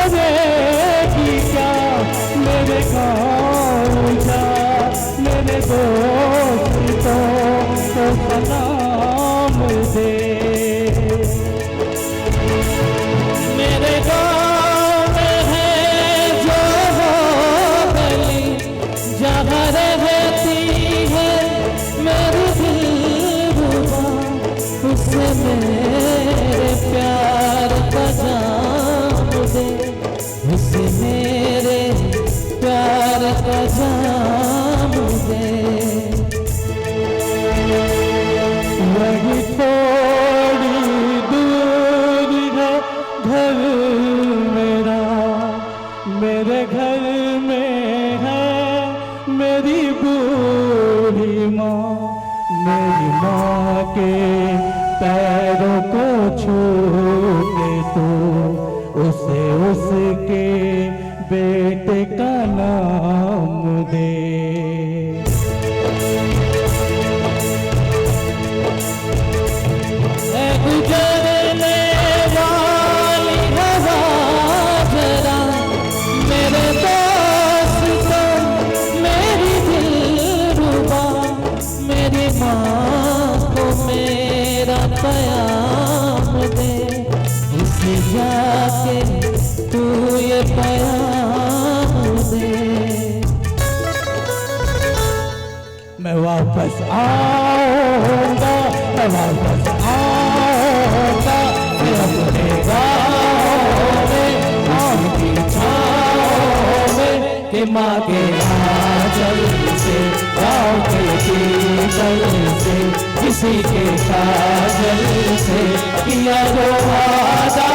करेगी क्या मेरे गाँव जा, मेरे दोस्तों को सलाम दे। मेरे गाँव में है जो गली जहाँ रहती है मेरी दिलरुबा, उसे मेरे प्यार का जाम दे, उसे मेरे प्यार का जाम दे। वही थोड़ी दूर है घर मेरा, मेरे घर में है मेरी बूढ़ी माँ, मेरी माँ के पैरों को छू के तो उसे उसके बेटे का नाम दे। गुजरने वाली हवा जरा मेरे दोस्तों, मेरी दिलरुबा, मेरी माँ को मेरा प्याम दे, उसे जाके तू ये प्याम दे। मैं वापस आऊंगा, मैं वापस आऊंगा, मैं अपने गाँव में आऊंगी छाँव में कि माँ के आंचल से, गाँव के पीतल से, किसी के काजल से किया जो वादा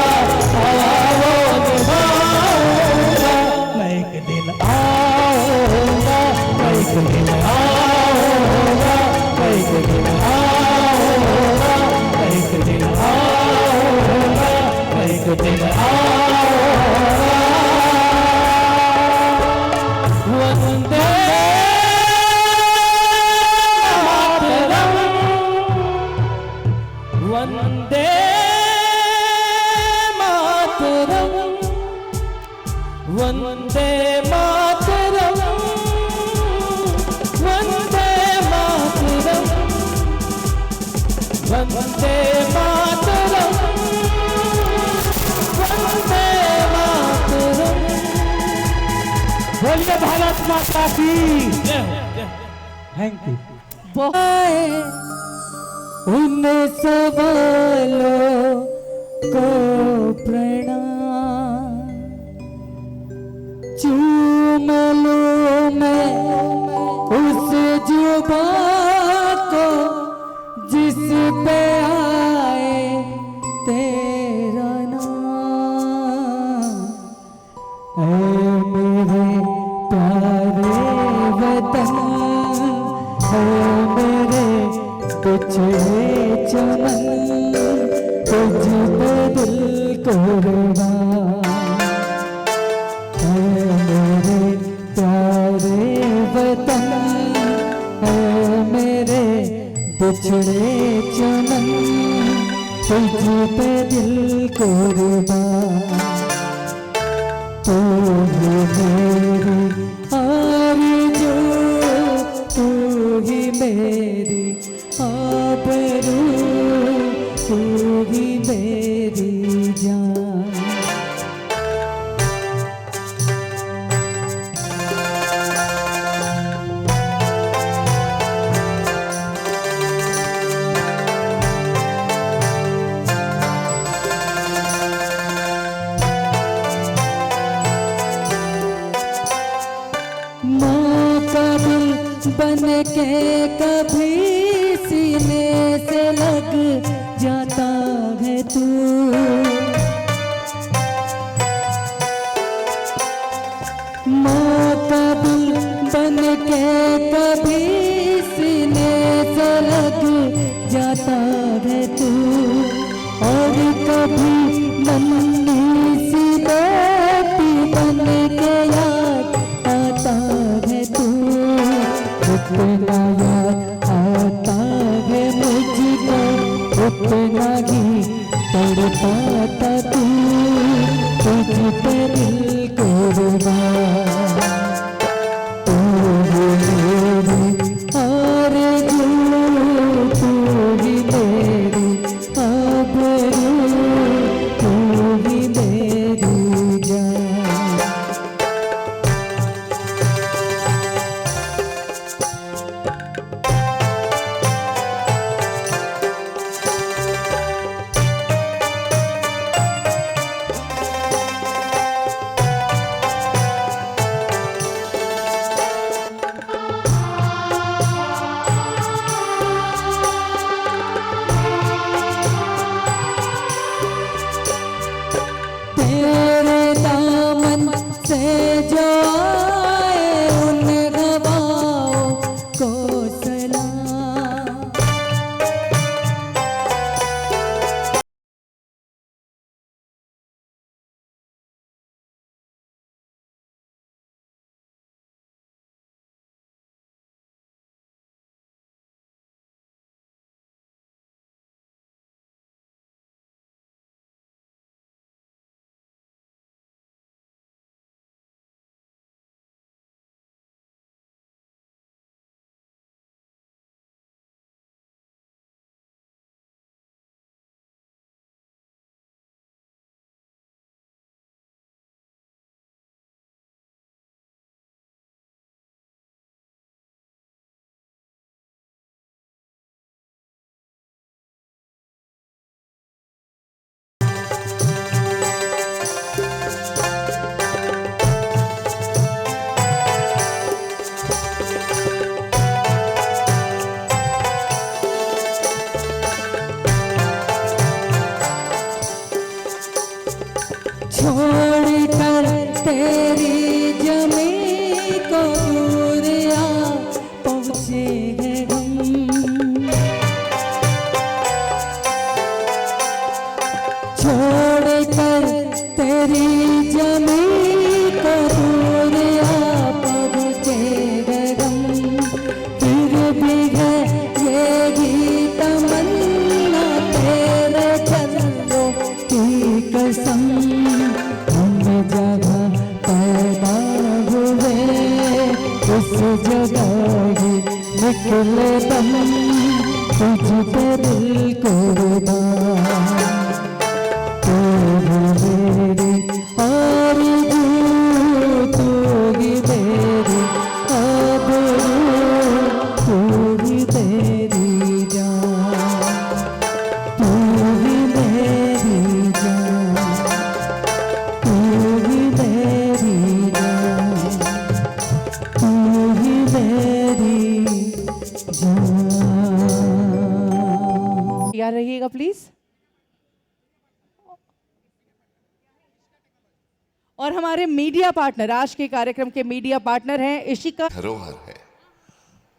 वो निभाऊंगा। मैं एक दिन आऊंगा, मैं एक दिन आऊंगा, मैं एक दिन आऊंगा, मैं एक दिन आऊंगा, मैं एक दिन आऊंगा। वंदे मातरम, वंदे मातरम, वंदे मातरम, वंदे मातरम, वंदे मातरम, वंदे मातरम। बोलिए भारत माता की जय। Thank you. उन सवालों को प्रणाम, चूम लूं मैं उस जुबां को जिस पे आए तेरा नाम। ऐ मेरे प्यारे वतन, ऐ मेरे बिछड़े चमन, तुझ पे दिल कुर्बान। ऐ मेरे प्यारे वतन, ऐ मेरे बिछड़े चमन, तुझ पे दिल कुर्बान। तू ही मेरी आरज़ू, तू ही मेरी आबरू, तू ही मेरी जान। माँ का दिल बन के कभी सीने से लग जाता है तू, माँ का दिल बन के कभी सीने से लग जाता है तू, और कभी नन्ही सी बेटी बन के याद आता है तू। उतना याद आता है मुझको, उतना ही तड़पाता तू, तुझ पे दिल कुर्बान, तू ही मेरी आरज़ू, तू ही मेरी आबरू, तू ही मेरी जान। तेरे दामन से जो आए उन गवाओं को सलाम। छोड़ कर तेरी जमीन को दूर आ पहुँचे हैं हम। छोड़ कर तेरी जमीन को दूर आ पहुँचे हैं हम। फिर भी है ये ही तमन्ना तेरे चरणों की कसम, जगह पैदा हुए उस जगह ही निकले दम, तुझ पे दिल कुर्बान, तू ही मेरी आरज़ू, तू ही मेरी आबरू, तू ही मेरी जान, तू ही मेरी जान, तू ही मेरी जान, तू ही मेरी जान। तैयार रहिएगा प्लीज। और हमारे मीडिया पार्टनर, आज के कार्यक्रम के मीडिया पार्टनर हैं इशिका। धरोहर है,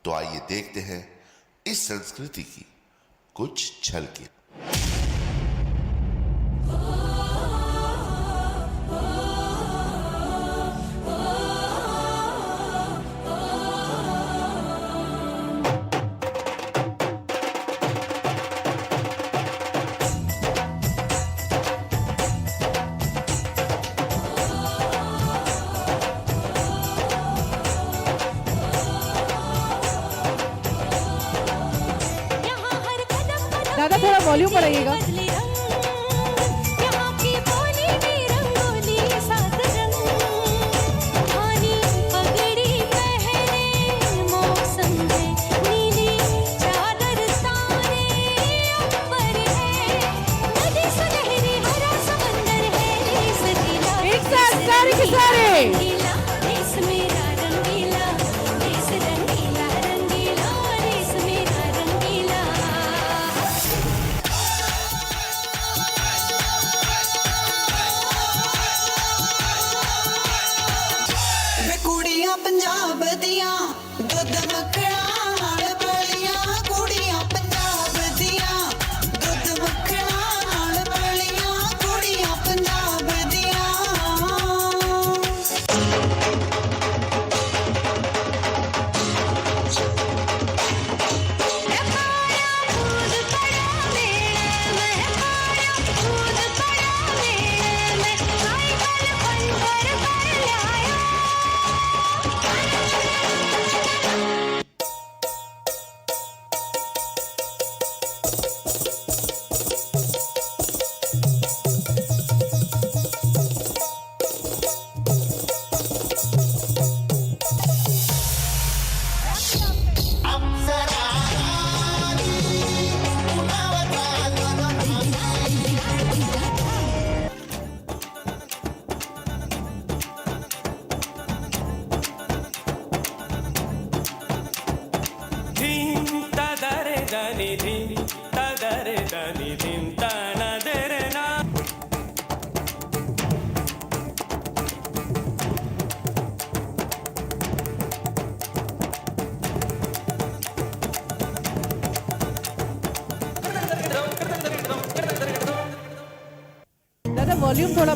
तो आइए देखते हैं इस संस्कृति की कुछ झलकियां। दादा थोड़ा वॉल्यूम बढ़ाइएगा। एक साथ सारे के सारे। पंजाब दियां दुध मक्खना नाल बलियां, कुड़ियां पंजाब दियां दुध मक्खना नाल बलियां, कुड़ियां पंजाब दियां।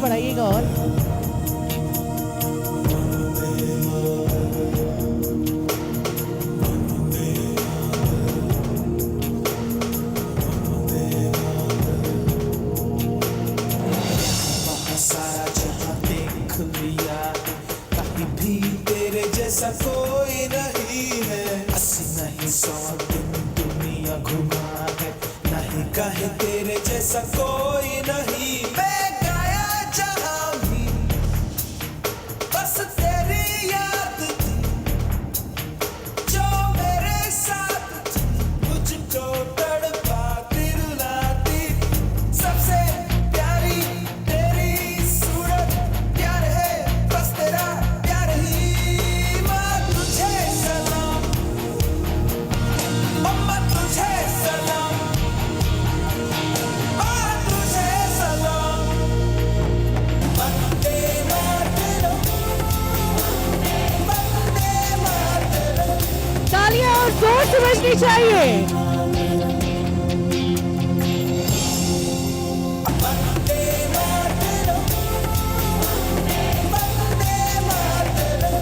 बढ़ाइएगा और सारा जहां देख लिया, कहीं भी तेरे जैसा कोई नहीं है। 80 नहीं 100 दिन दुनिया घुमा है, नहीं कहीं तेरे जैसा कोई नहीं। मैं गया जहां भी बस तेरी याद थी, जो मेरे साथ थी, मुझको तड़पाती रुलाती। सबसे प्यारी तेरी सूरत, प्यार है बस तेरा प्यार ही। माँ तुझे सलाम, अम्मा तुझे सलाम, माँ तुझे सलाम। वंदे मातरम, वंदे मातरम। तालियां और जोर से बजनी चाहिए। वंदे मातरम, वंदे मातरम। वंदे मातरम,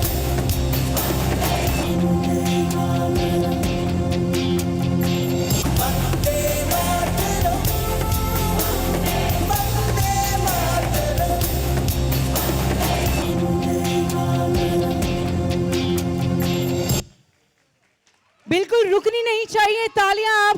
वंदे मातरम। बिल्कुल रुकनी नहीं चाहिए तालियां आप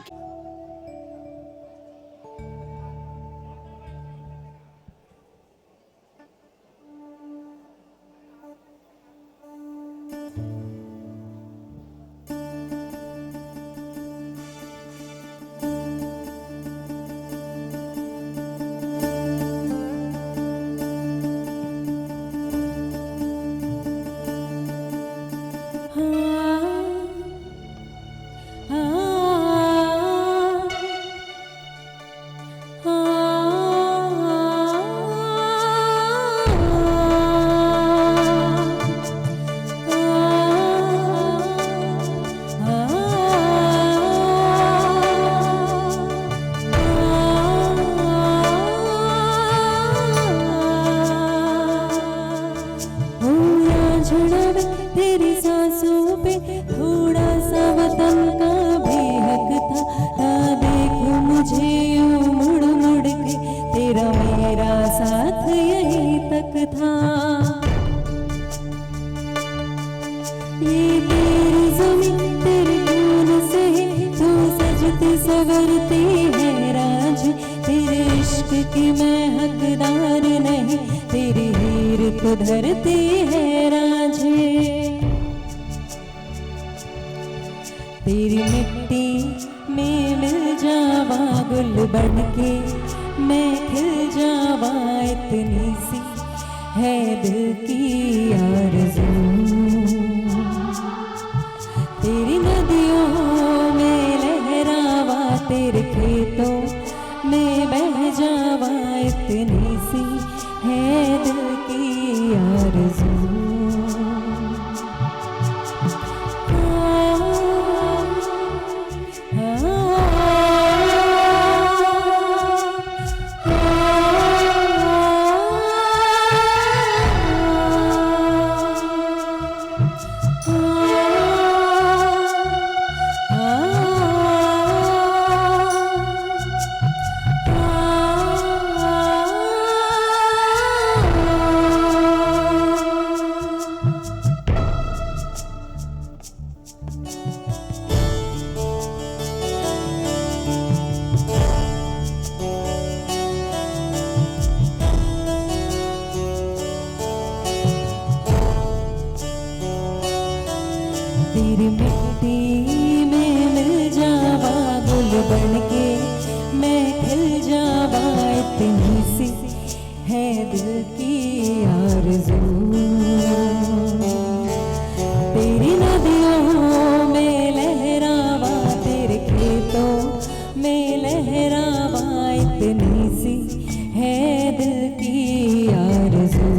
तेरी सांसों पे थोड़ा सा वतन का भी हक था। ना देखूं मुझे यूं मुड़ मुड़ के, तेरा मेरा साथ यहीं तक था। ये तेरी ज़मीं तेरे खून से है, तो सजते संवरते हैं राज। तेरे इश्क की मैं हकदार नहीं, तेरी हीर तो धरती है राजे। तेरी मिट्टी में मिल जावा गुल बन के, मैं खिल जावा इतनी सी है दिल की आरज़ू। तेरी नदियों में लहरावा, तेरे खेतों में बह जावा इतनी सी है दिल की आरज़ू। तेरी मिट्टी में मिल जावा गुल बन के, मैं खिल जावा इतनी सी है दिल की आरज़ू। तेरी नदियों में लहरावा, तेरे खेतों में लहरावा इतनी सी है दिल की आरज़ू।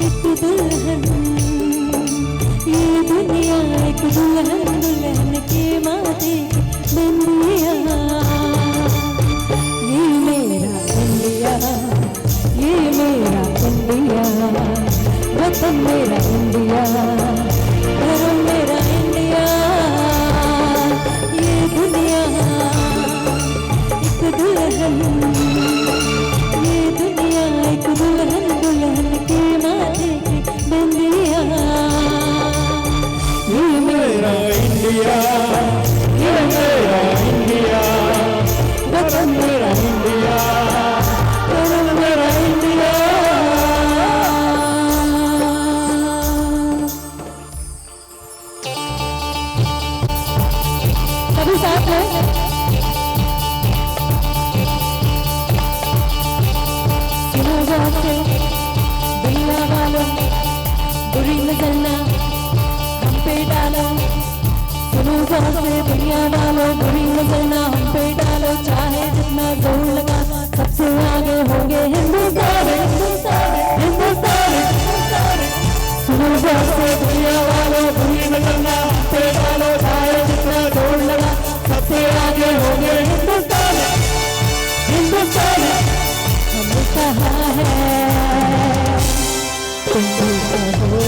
एक दुल्हन, ये दुनिया एक दुल्हन, दुल्हन के माथे बिंदिया। ये मेरा इंडिया, ये मेरा इंडिया, वतन मेरा इंडिया, धर्म मेरा इंडिया। ये दुनिया एक दुल्हन, ये दुनिया एक दुल्हन, दुल्हन के माथे की बिंदिया। ये मेरा इंडिया, ये मेरा इंडिया, वतन मेरा इंडिया, धर्म मेरा इंडिया। सभी साथ हैं। सुनो जाते दुनिया वालों, बुरी नजर ना हम पे डालो। सुनो जाते दुनिया वालों, बुरी नजर ना हम पे डालो। चाहे जितना जोर लगा, सबसे आगे होंगे हिंदुस्तान, हिंदुस्तान, हिंदुस्तान, हिंदुस्तान। सुनो जाते दुनिया वालों, बुरी नजर ना हम पे डालो। चाहे जितना जोर लगा, सबसे आगे होंगे हिंदुस्तान, हिंदुस्तान। हमने कहा है तुम भी कहो,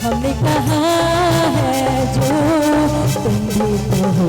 हमने कहा है जो तुम भी कहो।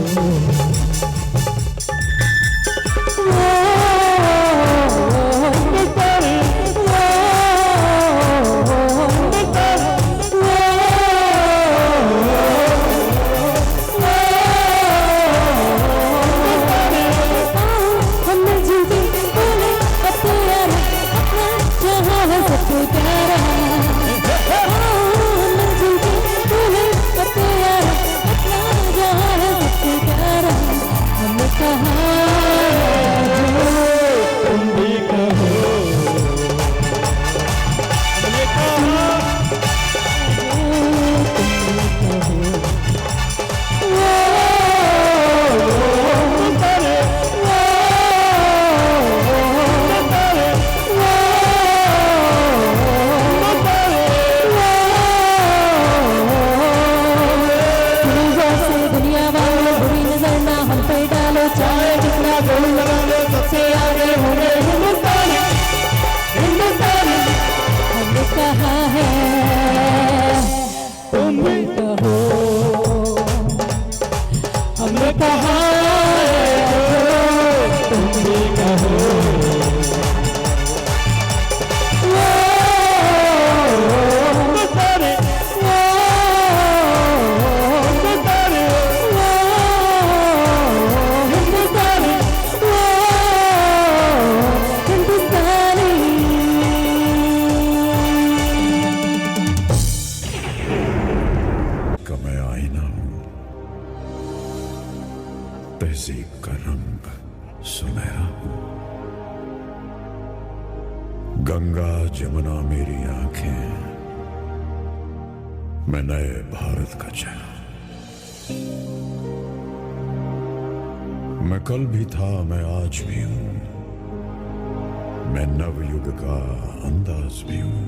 तहजीब का रंग सुनहरा हूं। गंगा जमुना मेरी आंखें, मैं नए भारत का चेहरा। मैं कल भी था, मैं आज भी हूं, मैं नवयुग का अंदाज भी हूं।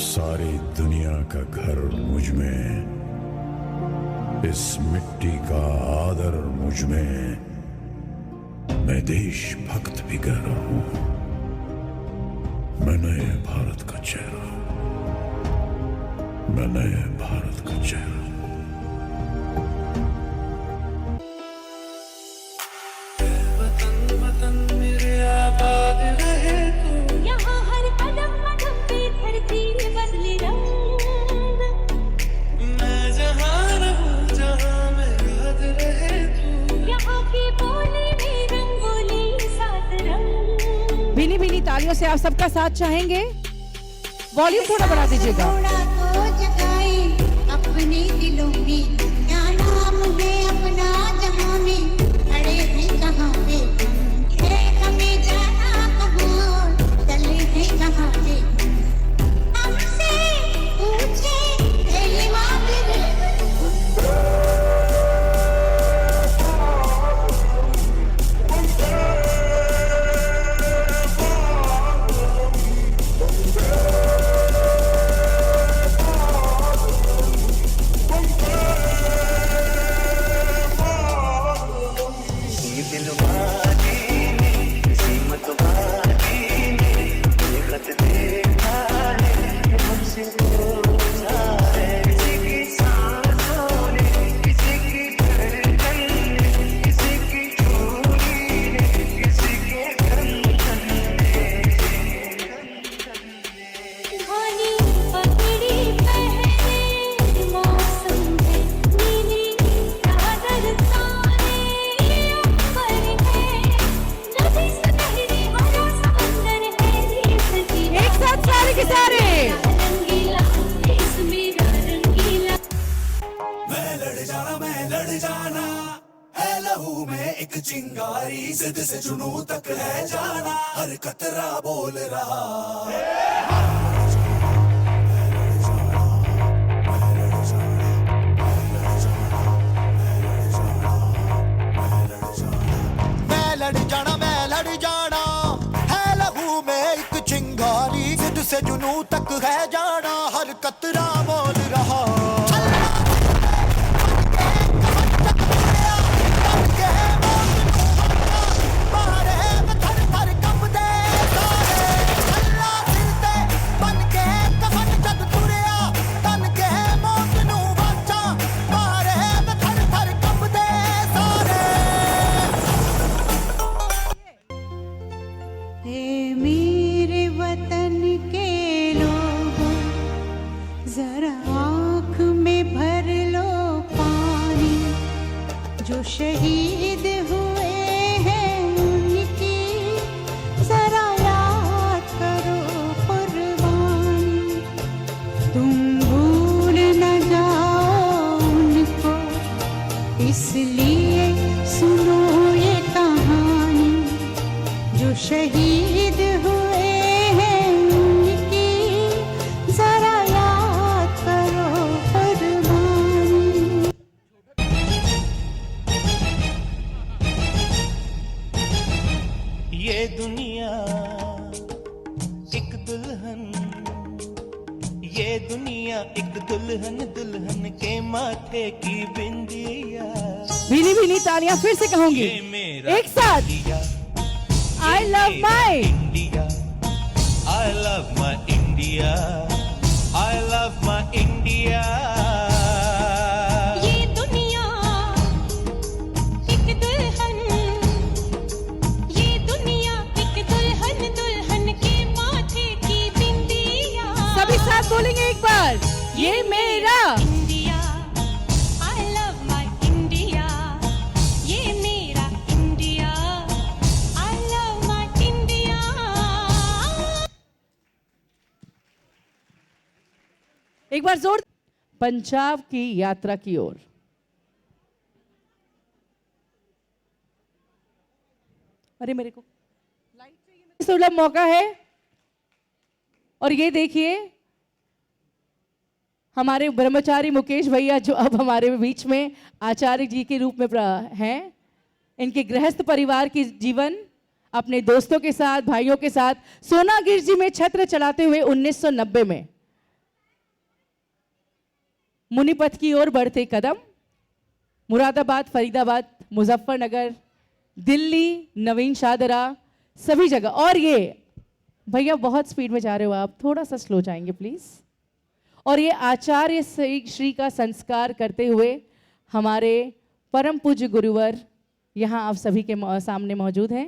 सारी दुनिया का घर मुझ में, इस मिट्टी का आदर मुझ में। मैं देशभक्त भी गहरा हूं, मैं नए भारत का चेहरा, मैं नए भारत का चेहरा। वतन वतन मेरे आबाद रहे तू, यहाँ हर कदम कदम पे धरती बदले रंग। मैं जहाँ रहूं जहाँ में याद रहे तू। यहाँ की बोली में रंगोली सात रंग। भीनी भीनी तालियों से आप सबका साथ चाहेंगे। वॉल्यूम थोड़ा बढ़ा दीजिएगा। थोड़ा तो जगाए अपने दिलों में, क्या नाम है अपना जहां में, खड़े हैं कहाँ पे, है हमें जाना कहाँ, चले हैं कहाँ पे, हमसे पूछे तेरी मांग। इकबाली ने ये खत देखा है मुझसे पूछा है किसी की सांसों ने किसी की धड़कन ने किसी की चूड़ी ने किसी के कंगन ने धानी पगड़ी पहने मौसम है नीली चादर ताने ऊपर है नदी सुनहरी भरा समंदर है ये सजी एक साथ सारे के सारे रंगीला इसमें रंगीला मैं लड़ जाना है लहू में एक चिंगारी जिद से जुनू तक है जाना हर कतरा बोल रहा मैं लड़ जाना है लहू में एक चिंगारी जिद से जुनू तक है जाना हर कतरा बोल रहा हे मेरे वतन के लोगों जरा आँख में भर लो पानी जो शहीद हुए हैं उनकी जरा याद करो कुर्बानी तुम भूल न जाओ उनको इसलिए सुनो ये कहानी जो शहीद हुए हैं उनकी जरा याद करो कुर्बानी ये दुनिया एक दुल्हन ये दुनिया एक दुल्हन दुल्हन के माथे की बिंदिया भीनी भीनी तालियां फिर से कहूंगी ये मेरा एक साथ India I love my India I love my India I love my India ये दुनिया एक दुल्हन ये दुनिया एक दुल्हन दुल्हन के माथे की बिंदिया सभी साथ बोलेंगे एक बार ये मेरा India I love my India ये मेरा India I love my India एक बार जोर पंजाब की यात्रा की ओर अरे मेरे को सुलभ मौका है और ये देखिए हमारे ब्रह्मचारी मुकेश भैया जो अब हमारे बीच में आचार्य जी के रूप में हैं इनके गृहस्थ परिवार की जीवन अपने दोस्तों के साथ भाइयों के साथ सोनागिर जी में छत्र चलाते हुए 1990 में मुनिपथ की ओर बढ़ते कदम मुरादाबाद फरीदाबाद मुजफ्फरनगर दिल्ली नवीन शाहदरा सभी जगह और ये भैया बहुत स्पीड में जा रहे हो आप थोड़ा सा स्लो जाएंगे प्लीज और ये आचार्य श्री का संस्कार करते हुए हमारे परम पूज्य गुरुवर यहाँ आप सभी के सामने मौजूद हैं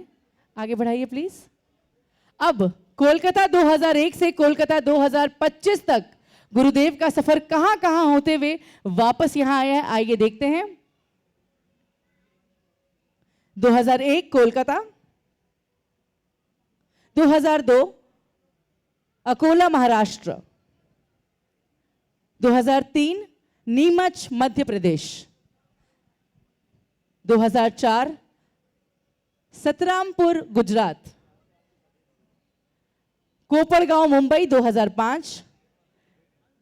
आगे बढ़ाइए प्लीज अब कोलकाता 2001 से कोलकाता 2025 तक गुरुदेव का सफर कहां कहां होते हुए वापस यहां आया है आइए देखते हैं 2001 कोलकाता 2002 अकोला महाराष्ट्र 2003 नीमच मध्य प्रदेश 2004 सतरामपुर गुजरात कोपड़गांव मुंबई 2005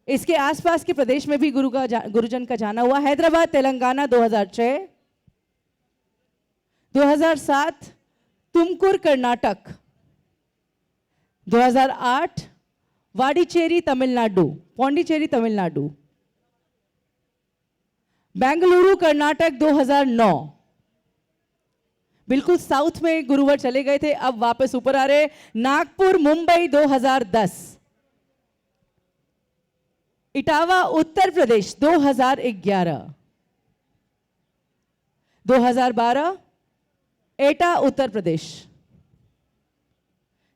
इसके आसपास के प्रदेश में भी गुरुजन का जाना हुआ हैदराबाद तेलंगाना 2006 2007 तुमकुर कर्नाटक 2008 वाडीचेरी तमिलनाडु पौंडीचेरी तमिलनाडु बेंगलुरु कर्नाटक 2009 बिल्कुल साउथ में गुरुवर चले गए थे, अब वापस ऊपर आ रहे। नागपुर मुंबई 2010, इटावा उत्तर प्रदेश 2011, 2012 एटा उत्तर प्रदेश,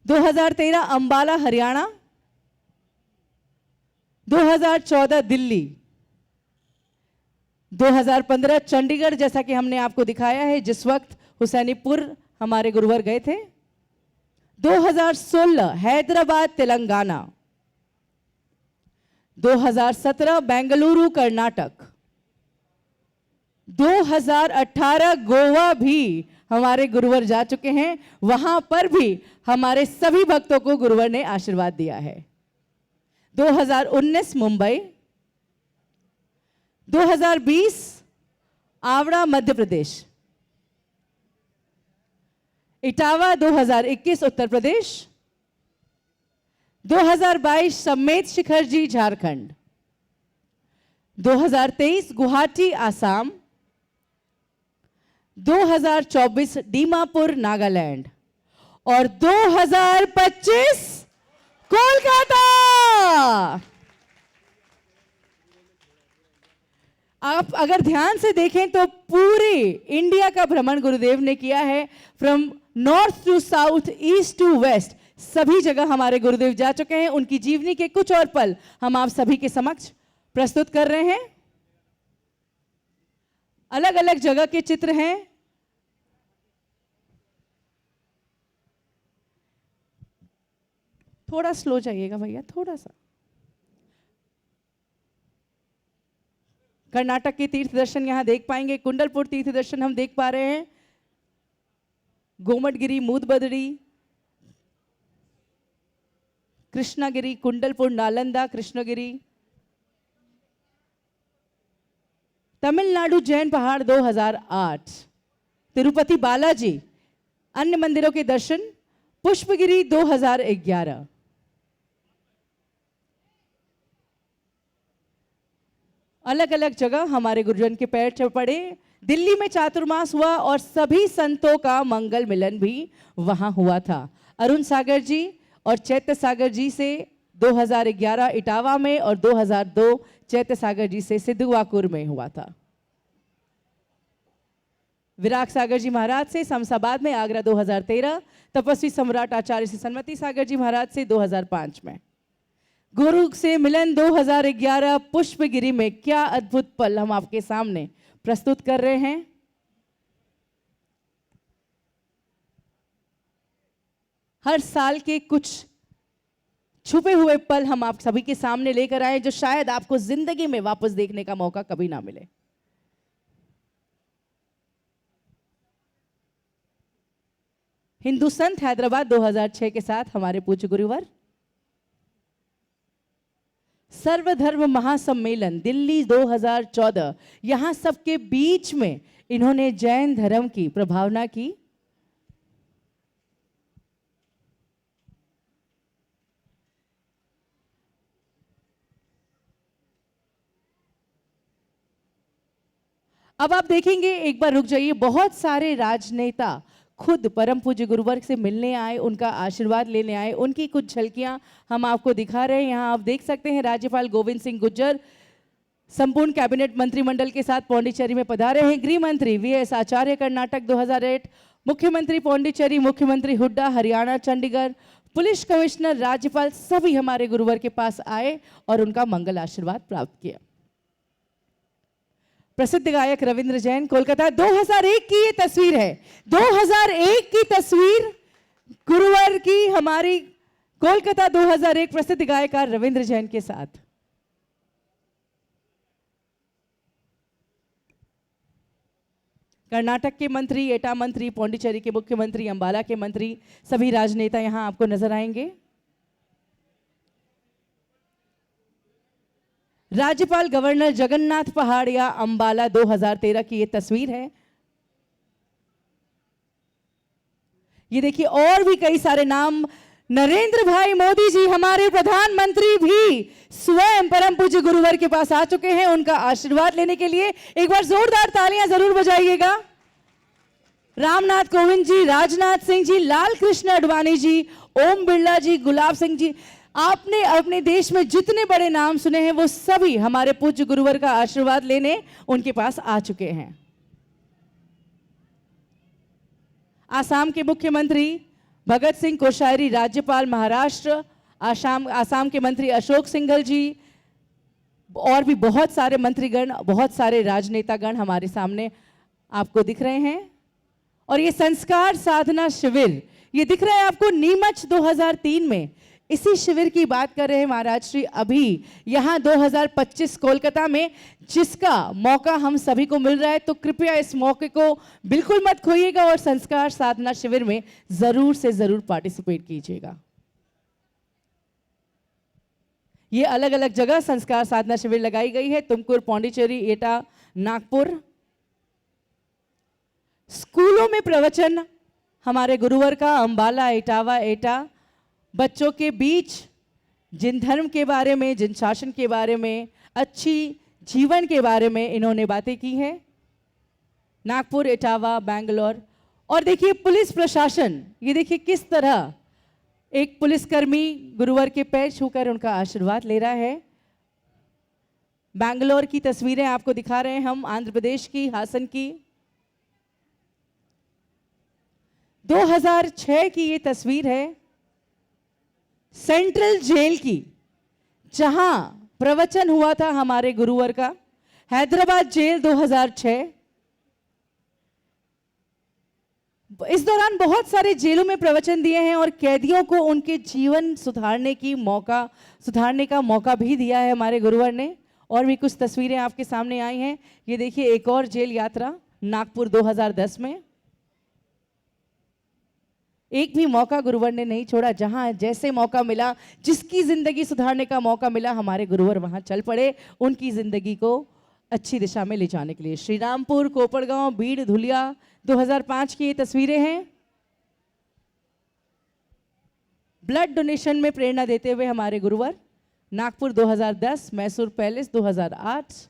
2013 अंबाला हरियाणा, 2014 दिल्ली, 2015 चंडीगढ़, जैसा कि हमने आपको दिखाया है जिस वक्त हुसैनीपुर हमारे गुरुवर गए थे, 2016 हैदराबाद तेलंगाना, 2017 बेंगलुरु कर्नाटक, 2018 गोवा भी हमारे गुरुवर जा चुके हैं, वहां पर भी हमारे सभी भक्तों को गुरुवर ने आशीर्वाद दिया है। 2019 मुंबई, 2020 आवड़ा मध्य प्रदेश, इटावा 2021 उत्तर प्रदेश, 2022 सम्मेत शिखर जी झारखंड, 2023 गुवाहाटी आसाम, 2024 दीमापुर नागालैंड और 2025 कोलकाता। आप अगर ध्यान से देखें तो पूरे इंडिया का भ्रमण गुरुदेव ने किया है, from north to south, east to west, सभी जगह हमारे गुरुदेव जा चुके हैं। उनकी जीवनी के कुछ और पल हम आप सभी के समक्ष प्रस्तुत कर रहे हैं। अलग अलग जगह के चित्र हैं। थोड़ा स्लो जाइएगा भैया, थोड़ा सा। कर्नाटक के तीर्थ दर्शन यहां देख पाएंगे। कुंडलपुर तीर्थ दर्शन हम देख पा रहे हैं। गोमटगिरी, मूदबदरी, कृष्णागिरी, कुंडलपुर, नालंदा, कृष्णगिरी। तमिलनाडु जैन पहाड़ 2008, तिरुपति बालाजी, अन्य मंदिरों के दर्शन, पुष्पगिरी 2011। अलग अलग जगह हमारे गुरुजन के पैर पड़े। दिल्ली में चातुर्मास हुआ और सभी संतों का मंगल मिलन भी वहां हुआ था। अरुण सागर जी और चैत्य सागर जी से 2011 इटावा में और 2002 चैत्य सागर जी से सिद्धुवाकुर में हुआ था। विराग सागर जी महाराज से शमशाबाद में आगरा 2013, तपस्वी सम्राट आचार्य से सन्मति सागर जी महाराज से 2005 में। गुरु से मिलन 2011 पुष्पगिरी में। क्या अद्भुत पल हम आपके सामने प्रस्तुत कर रहे हैं। हर साल के कुछ छुपे हुए पल हम आप सभी के सामने लेकर आए, जो शायद आपको जिंदगी में वापस देखने का मौका कभी ना मिले। हिंदू संत हैदराबाद 2006 के साथ हमारे पूज्य गुरुवर। सर्वधर्म महासम्मेलन दिल्ली 2014, यहां सबके बीच में इन्होंने जैन धर्म की प्रभावना की। अब आप देखेंगे, एक बार रुक जाइए, बहुत सारे राजनेता खुद परम पूज्य गुरुवर से मिलने आए, उनका आशीर्वाद लेने आए। उनकी कुछ झलकियां हम आपको दिखा रहे हैं। यहां आप देख सकते हैं राज्यपाल गोविंद सिंह गुर्जर संपूर्ण कैबिनेट मंत्रिमंडल के साथ पौंडीचेरी में पधारे हैं। गृह मंत्री वीएस आचार्य कर्नाटक 2008, मुख्यमंत्री पौंडीचेरी, मुख्यमंत्री हुड्डा हरियाणा, चंडीगढ़, पुलिस कमिश्नर, राज्यपाल, सभी हमारे गुरुवर के पास आए और उनका मंगल आशीर्वाद प्राप्त किया। प्रसिद्ध गायक रविंद्र जैन, कोलकाता 2001 की ये तस्वीर है। 2001 की तस्वीर गुरुवर की, हमारी कोलकाता 2001 प्रसिद्ध गायकार रविंद्र जैन के साथ। कर्नाटक के मंत्री, एटा मंत्री, पौंडीचेरी के मुख्यमंत्री, अंबाला के मंत्री, सभी राजनेता यहां आपको नजर आएंगे। राज्यपाल गवर्नर जगन्नाथ पहाड़िया, अंबाला 2013 की ये तस्वीर है। ये देखिए, और भी कई सारे नाम। नरेंद्र भाई मोदी जी, हमारे प्रधानमंत्री भी स्वयं परम पूज्य गुरुवर के पास आ चुके हैं उनका आशीर्वाद लेने के लिए। एक बार जोरदार तालियां जरूर बजाइएगा। रामनाथ कोविंद जी, राजनाथ सिंह जी, लाल कृष्ण आडवाणी जी, ओम बिरला जी, गुलाब सिंह जी, आपने अपने देश में जितने बड़े नाम सुने हैं वो सभी हमारे पूज्य गुरुवर का आशीर्वाद लेने उनके पास आ चुके हैं। आसाम के मुख्यमंत्री भगत सिंह कोश्यारी, राज्यपाल महाराष्ट्र, आसाम के मंत्री अशोक सिंघल जी और भी बहुत सारे मंत्रीगण, बहुत सारे राजनेतागण हमारे सामने आपको दिख रहे हैं। और ये संस्कार साधना शिविर ये दिख रहा है आपको नीमच 2003 में। इसी शिविर की बात कर रहे हैं महाराज श्री अभी यहाँ 2025 कोलकाता में, जिसका मौका हम सभी को मिल रहा है। तो कृपया इस मौके को बिल्कुल मत खोइएगा और संस्कार साधना शिविर में जरूर से जरूर पार्टिसिपेट कीजिएगा। ये अलग अलग जगह संस्कार साधना शिविर लगाई गई है, तुमकुर, पौंडीचेरी, एटा, नागपुर। स्कूलों में प्रवचन हमारे गुरुवर का अंबाला, इटावा, एटा, बच्चों के बीच जिन धर्म के बारे में, जिन शासन के बारे में, अच्छी जीवन के बारे में इन्होंने बातें की हैं। नागपुर, इटावा, बैंगलोर। और देखिए पुलिस प्रशासन, ये देखिए किस तरह एक पुलिसकर्मी गुरुवर के पैर छूकर उनका आशीर्वाद ले रहा है। बैंगलोर की तस्वीरें आपको दिखा रहे हैं हम, आंध्र प्रदेश की, हासन की। 2006 की ये तस्वीर है सेंट्रल जेल की, जहां प्रवचन हुआ था हमारे गुरुवर का। हैदराबाद जेल 2006। इस दौरान बहुत सारे जेलों में प्रवचन दिए हैं और कैदियों को उनके जीवन सुधारने का मौका भी दिया है हमारे गुरुवर ने। और भी कुछ तस्वीरें आपके सामने आई हैं। ये देखिए एक और जेल यात्रा नागपुर 2010 में। एक भी मौका गुरुवर ने नहीं छोड़ा, जहां जैसे मौका मिला, जिसकी जिंदगी सुधारने का मौका मिला, हमारे गुरुवर वहां चल पड़े उनकी जिंदगी को अच्छी दिशा में ले जाने के लिए। श्री रामपुर, कोपड़गांव, बीड़, धुलिया 2005 की ये तस्वीरें हैं। ब्लड डोनेशन में प्रेरणा देते हुए हमारे गुरुवर। नागपुर 2010, मैसूर पैलेस 2008।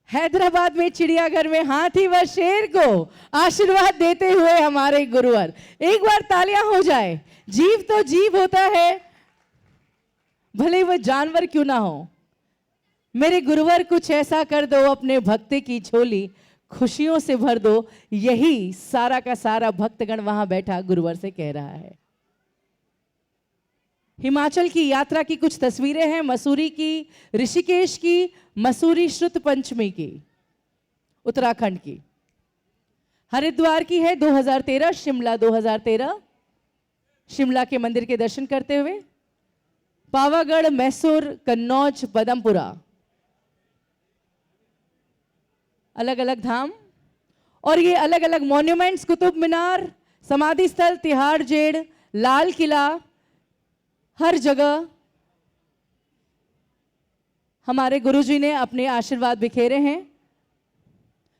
हैदराबाद में चिड़ियाघर में हाथी व शेर को आशीर्वाद देते हुए हमारे गुरुवर। एक बार तालियां हो जाए। जीव तो जीव होता है, भले वह जानवर क्यों ना हो। मेरे गुरुवर कुछ ऐसा कर दो, अपने भक्ति की झोली खुशियों से भर दो। यही सारा का सारा भक्तगण वहां बैठा गुरुवर से कह रहा है। हिमाचल की यात्रा की कुछ तस्वीरें हैं, मसूरी की, ऋषिकेश की, मसूरी श्रुत पंचमी की, उत्तराखंड की। हरिद्वार की है 2013, शिमला 2013, शिमला के मंदिर के दर्शन करते हुए। पावागढ़, मैसूर, कन्नौज, पदमपुरा, अलग अलग धाम। और ये अलग अलग मॉन्यूमेंट्स, कुतुब मीनार, समाधि स्थल, तिहाड़ जेल, लाल किला, हर जगह हमारे गुरुजी ने अपने आशीर्वाद बिखेरे हैं।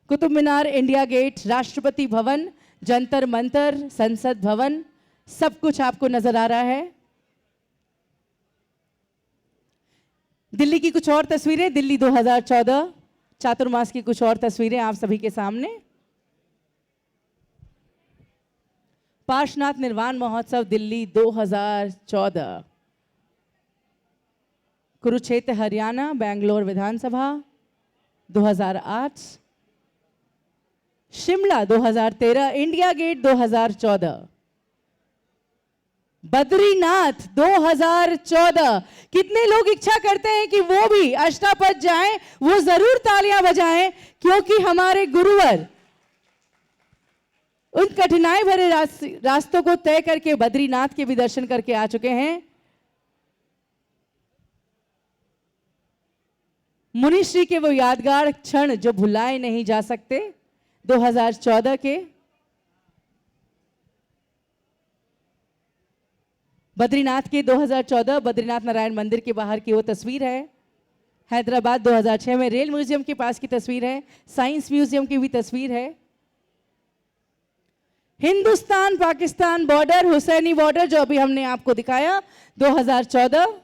कुतुब मीनार, इंडिया गेट, राष्ट्रपति भवन, जंतर मंतर, संसद भवन, सब कुछ आपको नजर आ रहा है। दिल्ली की कुछ और तस्वीरें, दिल्ली 2014, चातुर्मास की कुछ और तस्वीरें आप सभी के सामने। पार्श्वनाथ निर्वाण महोत्सव दिल्ली 2014। कुरुक्षेत्र हरियाणा, बैंगलोर विधानसभा 2008। Shimla 2013, India gate 2014। बद्रीनाथ 2014। कितने लोग इच्छा करते हैं कि वो भी अष्टापद जाएं? वो जरूर तालियां बजाएं, क्योंकि हमारे गुरुवर उन कठिनाई भरे रास्तों को तय करके बद्रीनाथ के भी दर्शन करके आ चुके हैं। मुनिश्री के वो यादगार क्षण जो भुलाए नहीं जा सकते 2014 के। बद्रीनाथ के 2014 बद्रीनाथ नारायण मंदिर के बाहर की वो तस्वीर है। हैदराबाद 2006 में रेल म्यूजियम के पास की तस्वीर है। साइंस म्यूजियम की भी तस्वीर है। हिंदुस्तान पाकिस्तान बॉर्डर, हुसैनी बॉर्डर जो अभी हमने आपको दिखाया 2014।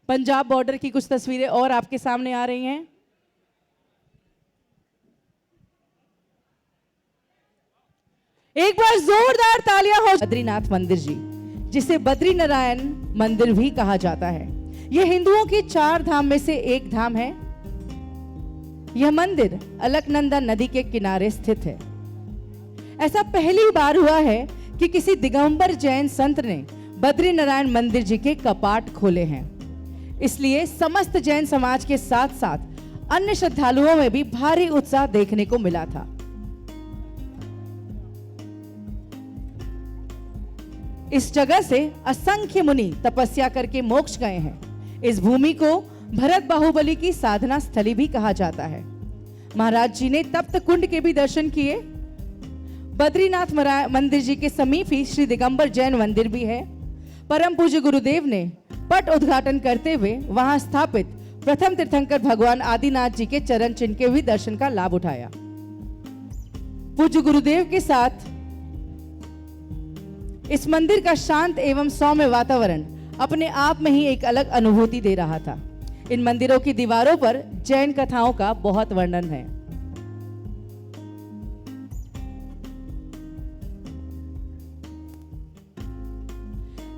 पंजाब बॉर्डर की कुछ तस्वीरें और आपके सामने आ रही हैं। एक बार जोरदार तालियां हो। बद्रीनाथ मंदिर जी, जिसे बद्री नारायण मंदिर भी कहा जाता है, यह हिंदुओं के 4 धाम में से एक धाम है। यह मंदिर अलकनंदा नदी के किनारे स्थित है। ऐसा पहली बार हुआ है कि किसी दिगंबर जैन संत ने बद्री नारायण मंदिर जी के कपाट खोले हैं। इसलिए समस्त जैन समाज के साथ साथ अन्य श्रद्धालुओं में भी भारी उत्साह देखने को मिला था। इस जगह से असंख्य मुनि तपस्या करके मोक्ष गए हैं। इस भूमि को भरत बाहुबली की साधना स्थली भी कहा जाता है। महाराज जी ने तप्त कुंड के भी दर्शन किए। बद्रीनाथ मंदिर जी के समीप ही श्री दिगंबर जैन मंदिर भी है। परम पूज्य गुरुदेव ने पट उद्घाटन करते हुए वहां स्थापित प्रथम तीर्थंकर भगवान आदिनाथ जी के चरण चिन्ह के भी दर्शन का लाभ उठाया। पूज्य गुरुदेव के साथ इस मंदिर का शांत एवं सौम्य वातावरण अपने आप में ही एक अलग अनुभूति दे रहा था। इन मंदिरों की दीवारों पर जैन कथाओं का बहुत वर्णन है।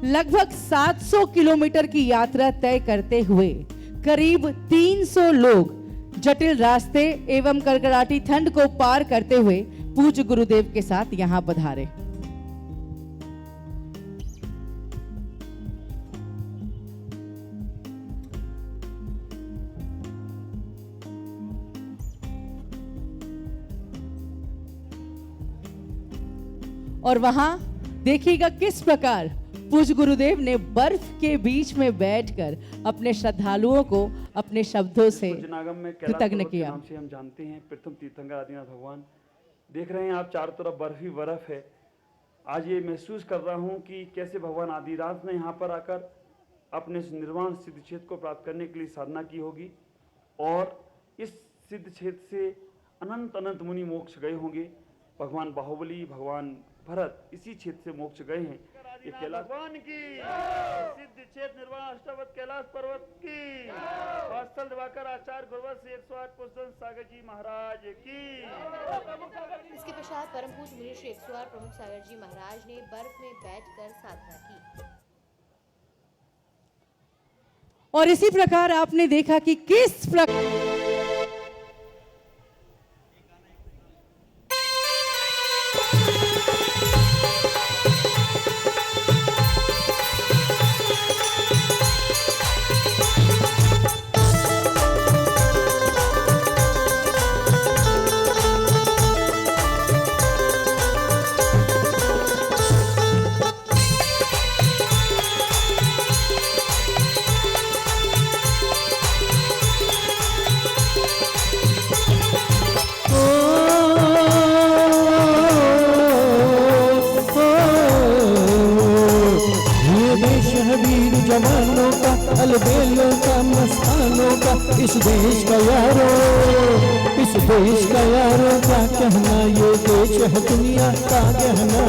लगभग 700 किलोमीटर की यात्रा तय करते हुए करीब 300 लोग जटिल रास्ते एवं कड़कड़ाटी ठंड को पार करते हुए पूज्य गुरुदेव के साथ यहां पधारे। और वहां देखिएगा किस प्रकार पूज्य गुरुदेव ने बर्फ के बीच में बैठकर अपने श्रद्धालुओं को अपने शब्दों से कृतज्ञ किया। नाम से हम जानते हैं प्रथम तीर्थंकर आदिनाथ भगवान। देख रहे हैं आप चारों तरफ बर्फ ही बर्फ है। आज ये महसूस कर रहा हूँ कि कैसे भगवान आदिनाथ ने यहाँ पर आकर अपने निर्वाण सिद्ध क्षेत्र को प्राप्त करने के लिए साधना की होगी और इस सिद्ध क्षेत्र से अनंत अनंत मुनि मोक्ष गए होंगे। भगवान बाहुबली, भगवान भरत इसी क्षेत्र से मोक्ष गए हैं। ये कैलाश भगवान की सिद्ध क्षेत्र निर्वाण अष्टावत कैलाश पर्वत की वात्सल दिवाकर आचार्य गुरुवर से 108 पुष्पन सागर जी महाराज की। इसके पश्चात परम पूज्य मुनि श्री 108 प्रमुख सागर जी महाराज ने बर्फ में बैठकर साधना की। और इसी प्रकार आपने देखा कि किस प्रकार जवानों का अलबेलों का मस्तानों का इस देश का यारो, इस देश का यारो क्या कहना, ये देश है दुनिया का गहना।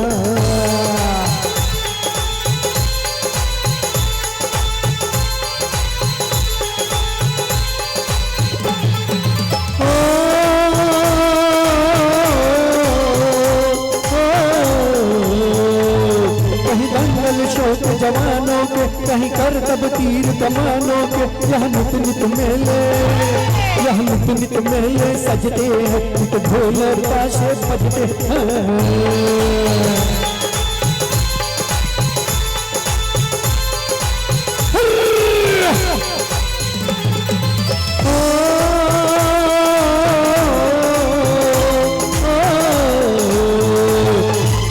जवानों के कहीं कर तब तीर कमानों के, यह नित नित मेले, यह नित नित मेले सजते हैं, नित ढोल और ताशे बजते हैं।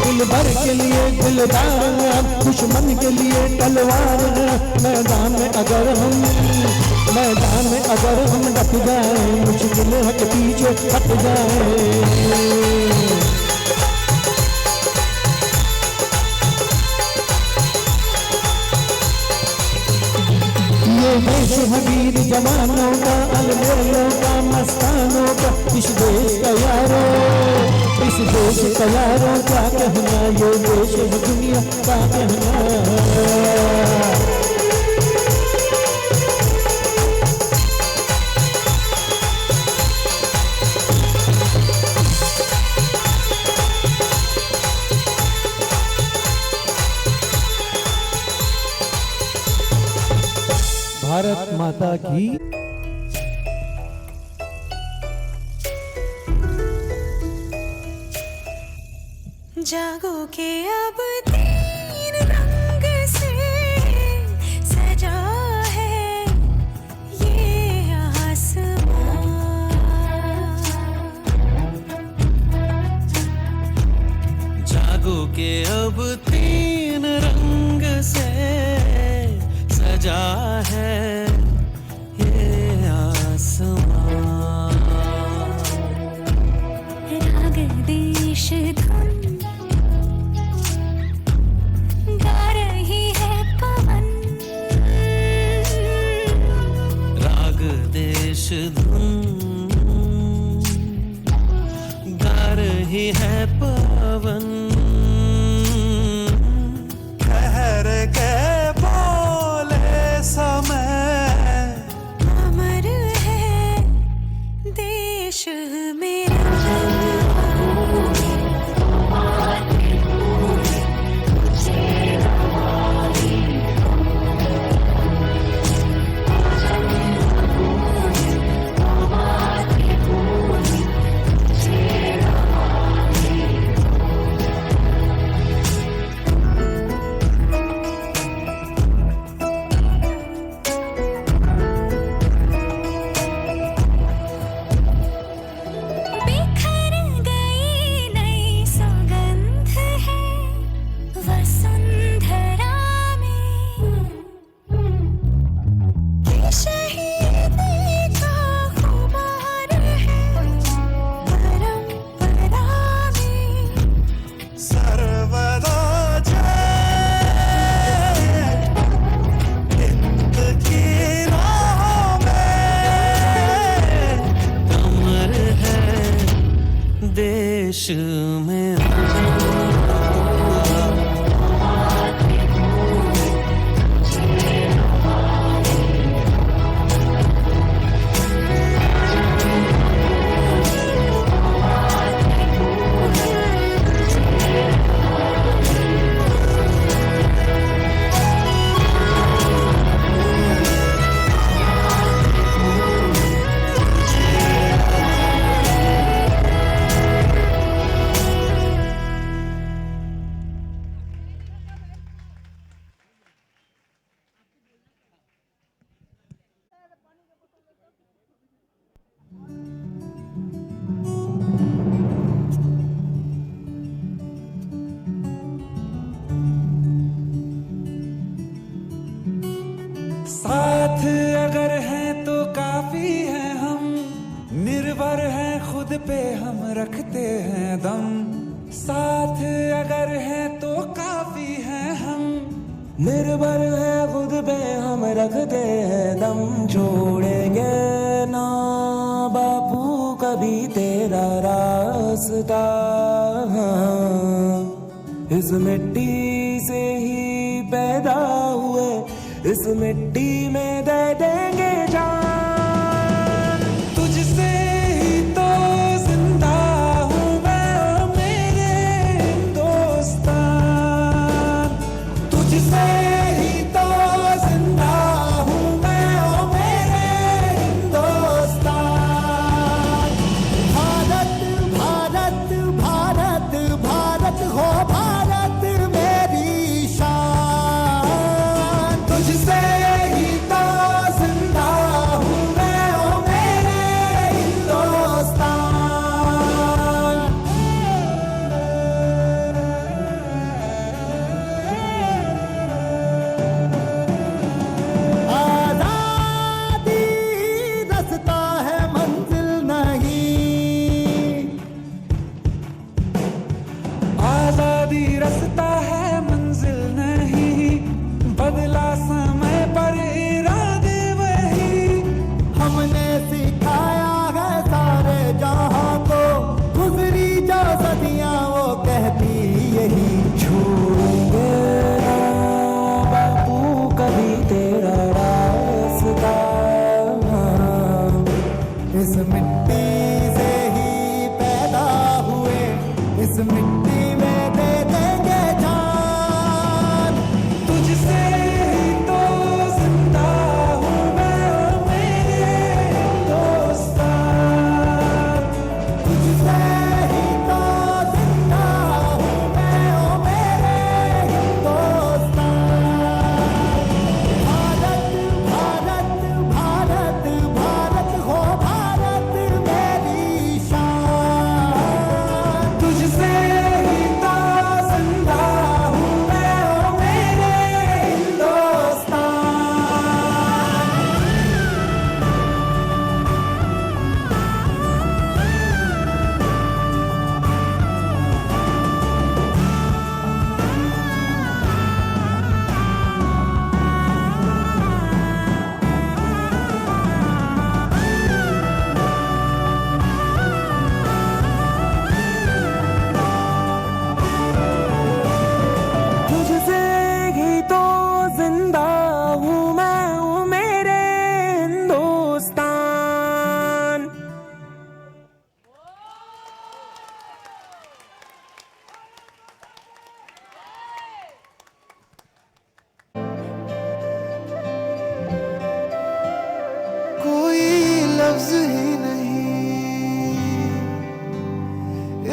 दिलबर के लिए दिलदार, दुश्मन के लिए तलवार। मैदान में अगर हम डट जाए, मुश्किल है कि पीछे हट जाए। ये देश है वीर जवानों का, अलबेलों का मस्तानों का, इस देश का यारो, इस देश का यारो क्या कहना, ये देश है दुनिया का कहना। भारत माता की। जागो के अब तीन रंग से सजा है ये आसमां। जागो के अब तीन रंग से सजा है ये आसमां। राग देश धुन गा रही है पवन। राग देश धुन गा रही है पवन। ठहर के बोले समय अमर है देश मेरा। बिखर गई नई सुगंध है वसुंधरा में। ये शहीदी का खुमार है परंपरा में। सर्वदा जय हिंद की राह में कमर है देश में। साथ अगर है तो काफी है हम, निर्भर है खुद पे हम रखते हैं दम। साथ अगर है तो काफी है हम, निर्भर है खुद पे हम रखते हैं दम। छोड़ेंगे ना बापू कभी तेरा रास्ता, इस मिट्टी से ही पैदा हुए इस मिट्टी में दे देंगे जान। तुझसे ही तो जिंदा हूँ मैं और मेरे हिंदुस्तान। तुझसे ही तो जिंदा हूँ मैं और मेरे हिंदुस्तान। भारत भारत भारत भारत हो भारत मेरी शान। तुझसे ही तो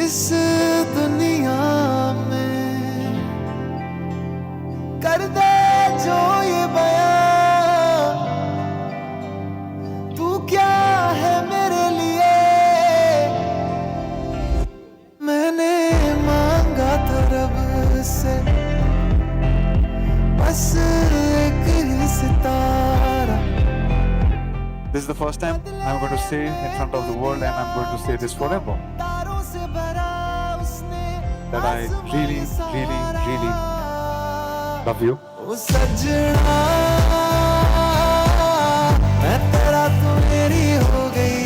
इस दुनिया में कर दे जो ये बयां, तू क्या है मेरे लिए। मैंने मांगा था रब से बस एक ही सितारा। This is the first time I'm going to say in front of the world, and I'm going to say this forever, that I really, really, really love you. ओ सजना मैं तेरा तू मेरी हो गई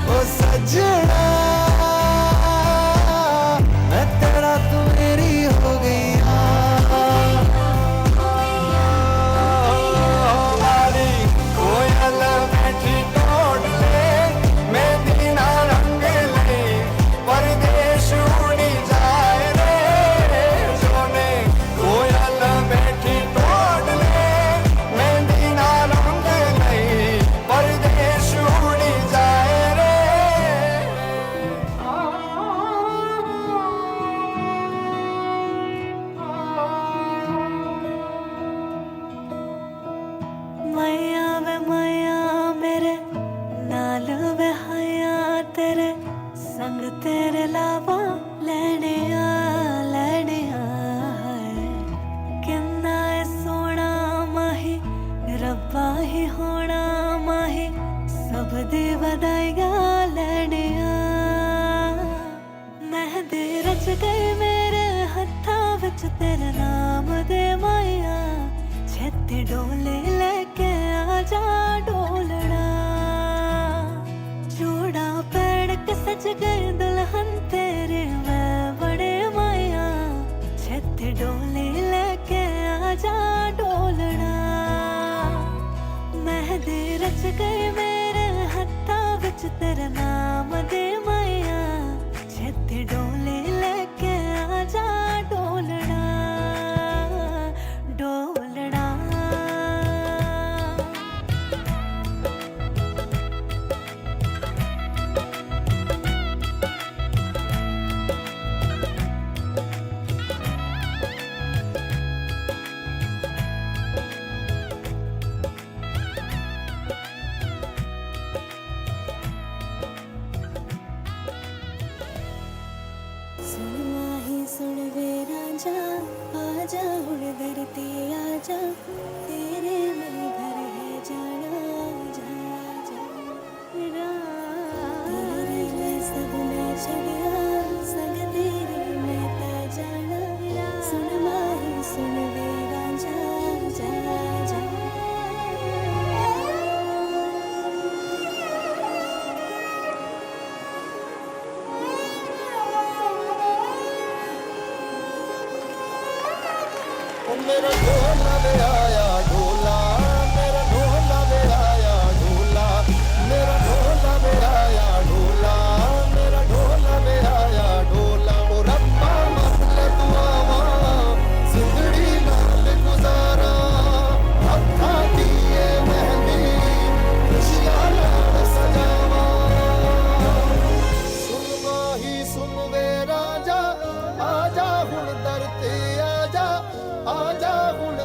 ओ सजना मैं तेरा तू मेरी हो गई डोले लेके आजा डोलना, जोड़ा पैर के सज गए दुल्हन तेरे मैं बड़े माया। छत डोले लेके आजा डोलना, मेहंदी रच गई मेरे हत्था विच तेरा नाम दे माया। छत डोले लेके आजा डोलना डोलना। आजा हुण धरती आजा, तेरे में घर है जाना जाना जाना। तेरे में सब मैं छड़िया संग तेरे में ता जाना। सुन माही सुन वे राजा जा जा। मेरा ढोला वे आया ढोला, मेरा ढोला वे आया ढोला, मेरा ढोला वे आया ढोला, मेरा ढोला वे आया ढोला। ओ रब्बा मसले दुआवा जिंदड़ी नाल गुजारा, हत्था दिए मेहंदी खुशियां नाल सजावा। सुन माही सुन वे राजा, आजा हुण दर ते आजा, आजा हुण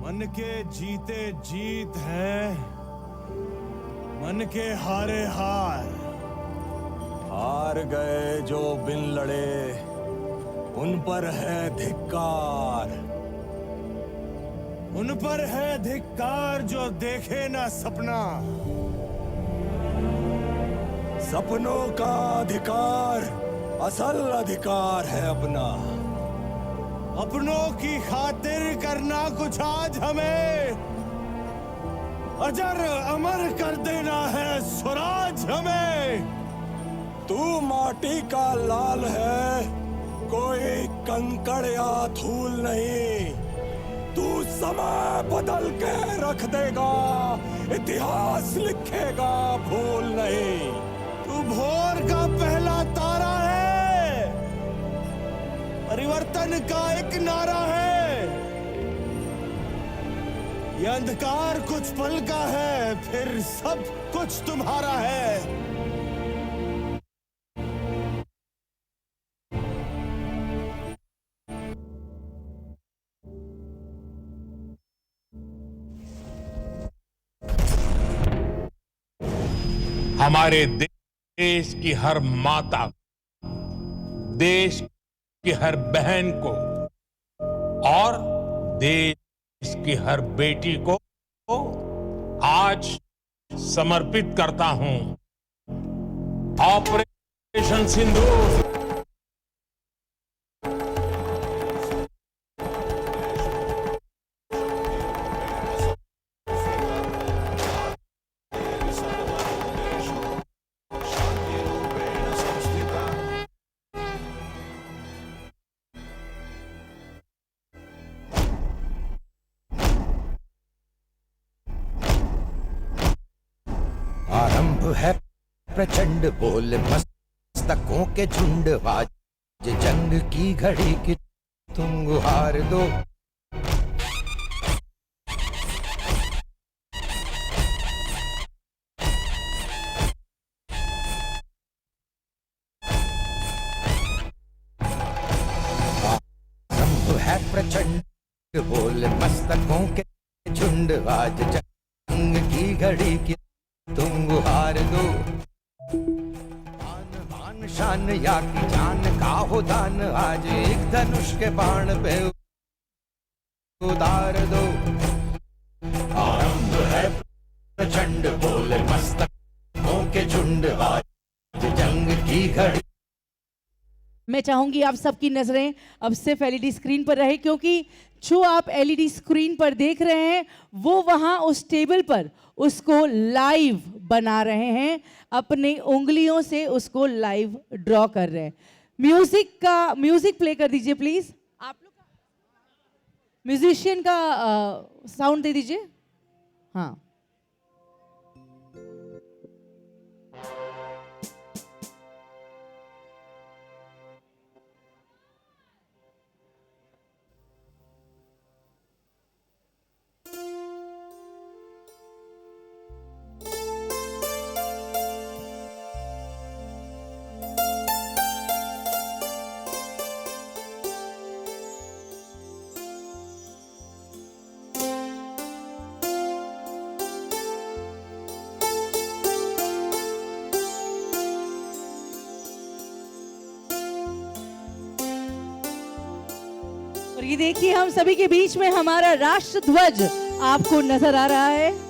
मन के जीते जीत है, मन के हारे हार। हार गए जो बिन लड़े, उन पर है धिक्कार। उन पर है धिक्कार जो देखे ना सपना। सपनों का अधिकार असल अधिकार है अपना। अपनों की खातिर करना कुछ आज हमें, अजर अमर कर देना है स्वराज हमें। तू माटी का लाल है, कोई कंकड़ या धूल नहीं। तू समय बदल के रख देगा, इतिहास लिखेगा भूल नहीं। तू भोर का पहला तारा है, परिवर्तन का एक नारा है। ये अंधकार कुछ पल का है, फिर सब कुछ तुम्हारा है। हमारे देश की हर माता, देश की हर बहन को और देश की हर बेटी को आज समर्पित करता हूं ऑपरेशन सिंदूर। आरंभ है प्रचंड बोल मस्तकों के झुंड, आज जंग की घड़ी की तुम गुहार दो। आरंभ है प्रचंड बोल मस्तकों के झुंड, आज जंग की घड़ी की तुम गुहार दो। आन बान शान या की जान का हो दान, आज एक धनुष के बाण पे उतार दो। आरंभ है प्रचंड बोल मस्तकों के झुंड, आज जंग की घड़ी। मैं चाहूंगी आप सबकी नजरें अब सिर्फ एलईडी स्क्रीन पर रहे, क्योंकि जो आप एलईडी स्क्रीन पर देख रहे हैं वो वहां उस टेबल पर उसको लाइव बना रहे हैं, अपनी उंगलियों से उसको लाइव ड्रॉ कर रहे हैं। म्यूजिक प्ले कर दीजिए प्लीज। आप लोग म्यूजिशियन का साउंड दे दीजिए। हाँ, और ये देखिए हम सभी के बीच में हमारा राष्ट्र ध्वज आपको नजर आ रहा है।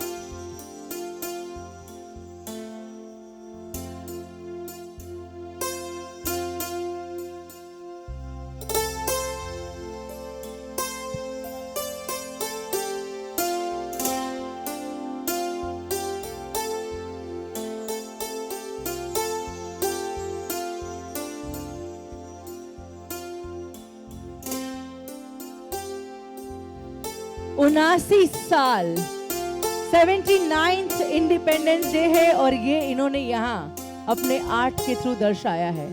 उनासी साल 79th इंडिपेंडेंस डे है और ये इन्होंने यहाँ अपने आर्ट के थ्रू दर्शाया है।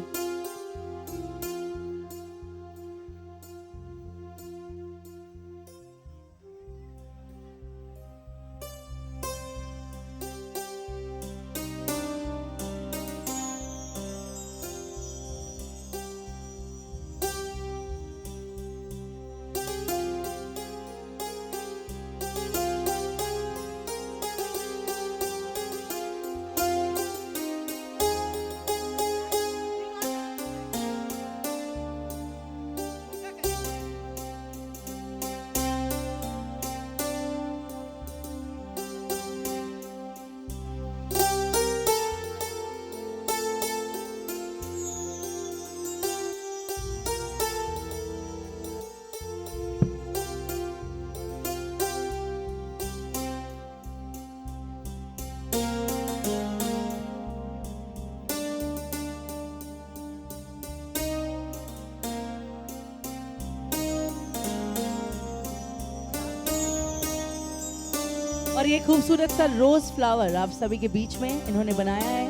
और ये खूबसूरत सा रोज फ्लावर आप सभी के बीच में इन्होंने बनाया है।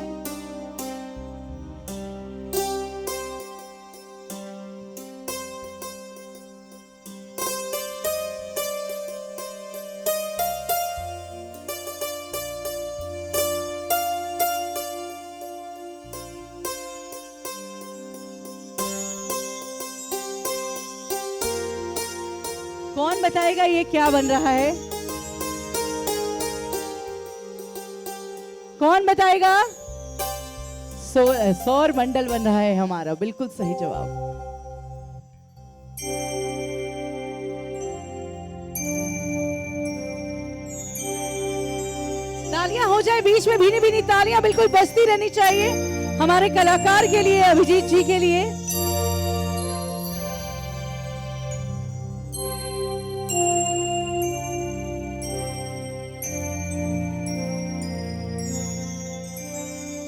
कौन बताएगा ये क्या बन रहा है? कौन बताएगा? सौर मंडल बन रहा है हमारा, बिल्कुल सही जवाब। तालियां हो जाए बीच में, भीनी भीनी तालियां बिल्कुल बजती रहनी चाहिए हमारे कलाकार के लिए, अभिजीत जी के लिए।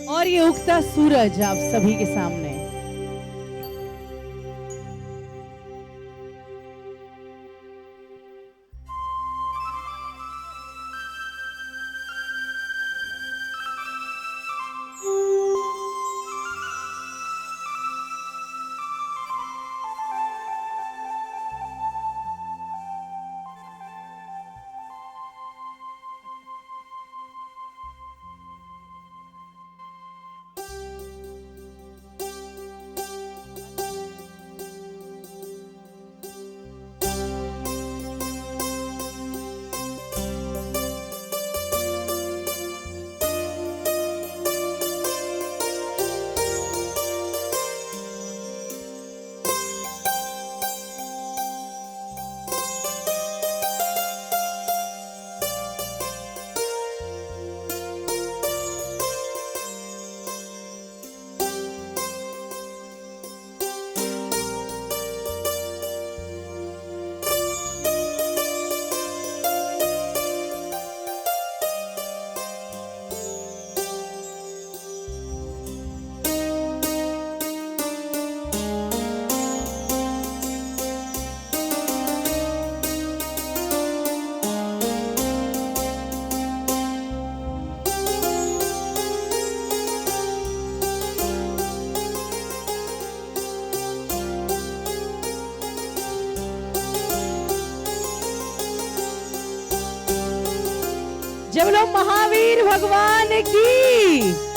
और ये उगता सूरज आप सभी के सामने। जब लोग महावीर भगवान की।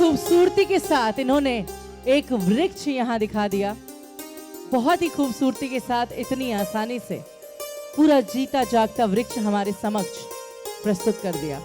खूबसूरती के साथ इन्होंने एक वृक्ष यहाँ दिखा दिया, बहुत ही खूबसूरती के साथ इतनी आसानी से पूरा जीता जागता वृक्ष हमारे समक्ष प्रस्तुत कर दिया।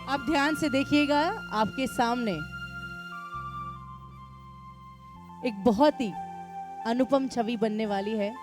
आप ध्यान से देखिएगा, आपके सामने एक बहुत ही अनुपम छवि बनने वाली है।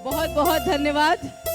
बहुत बहुत धन्यवाद।